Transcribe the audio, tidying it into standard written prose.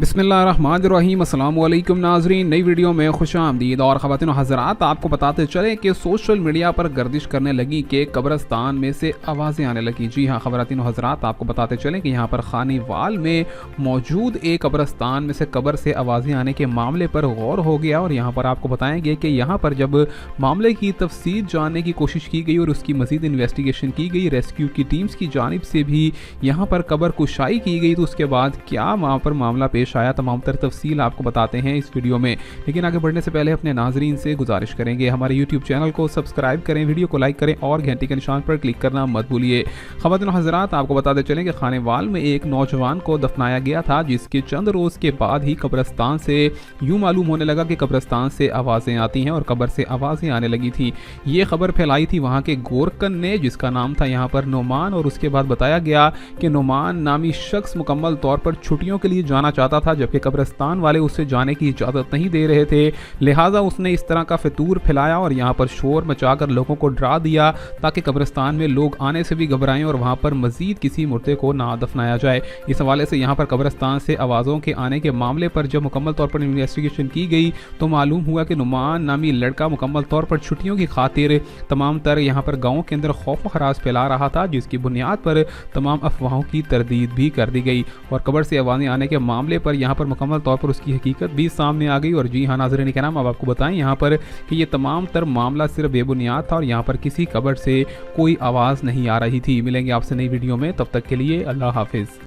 बिस्मिल्लाहिर्रहमानिर्रहीम। अस्सलाम वालेकुम नाज़रीन, नई वीडियो में खुशामदीद। और ख़वातीन व हज़रात, आपको बताते चलें कि सोशल मीडिया पर गर्दिश करने लगी कि कब्रिस्तान में से आवाज़ें आने लगी। जी हाँ ख़वातीन व हज़रात, आपको बताते चलें कि यहाँ पर खानीवाल में मौजूद एक कब्रिस्तान में से कब्र से आवाज़ें आने के मामले पर गौर हो गया। और यहाँ पर आपको बताएंगे कि यहाँ पर जब मामले की तफसील जानने की कोशिश की गई और उसकी मज़ीद इन्वेस्टिगेशन की गई, रेस्क्यू की टीम्स की जानिब से भी यहाँ पर कब्र कुशाई की गई, तो उसके बाद क्या वहाँ पर मामला पेश आया, तमाम तर तफसील आपको बताते हैं इस वीडियो में। लेकिन आगे बढ़ने से पहले अपने नाजरीन से गुजारिश करेंगे, हमारे यूट्यूब चैनल को सब्सक्राइब करें, वीडियो को लाइक करें और घंटी के निशान पर क्लिक करना मत भूलिए। ख़वातीन व हज़रात, आपको बताते चलें कि खानेवाल में एक नौजवान को दफनाया गया था, जिसके चंद रोज़ के बाद ही कब्रिस्तान से यूँ मालूम होने लगा कि कब्रिस्तान से आवाज़ें आती हैं और कब्र से आवाज़ें आने लगी थी। ये खबर फैलाई थी वहाँ के गोरकन ने, जिसका नाम था यहाँ पर नुमान। और उसके बाद बताया गया कि नुमान नामी शख्स मुकम्मल तौर पर छुट्टियों के लिए जाना चाहता था, जबकि कब्रिस्तान वाले उसे जाने की इजाज़त नहीं दे रहे थे। लिहाजा उसने इस तरह का फितूर फैलाया और यहाँ पर शोर मचाकर लोगों को डरा दिया, ताकि कब्रिस्तान में लोग आने से भी घबराएं और वहाँ पर मजीद किसी मुर्दे को ना दफनाया जाए। इस हवाले से यहाँ पर कब्रिस्तान से आवाज़ों के आने के मामले पर जब मुकम्मल तौर पर इन्वेस्टिगेशन की गई, तो मालूम हुआ कि नुमान नामी लड़का मुकम्मल तौर पर छुट्टियों की खातिर तमाम तर यहाँ पर गाँव के अंदर खौफ व खराज फैला रहा था, जिसकी बुनियाद पर तमाम अफवाहों की तरदीद भी कर दी गई। और कब्र से आवाज़ें आने के मामले पर यहाँ पर मुकम्मल तौर पर उसकी हकीकत भी सामने आ गई। और जी हाँ नाज़रीन के नाम, अब आपको बताएं यहाँ पर कि ये तमाम तर मामला सिर्फ बेबुनियाद था और यहाँ पर किसी कब्र से कोई आवाज़ नहीं आ रही थी। मिलेंगे आपसे नई वीडियो में, तब तक के लिए अल्लाह हाफिज़।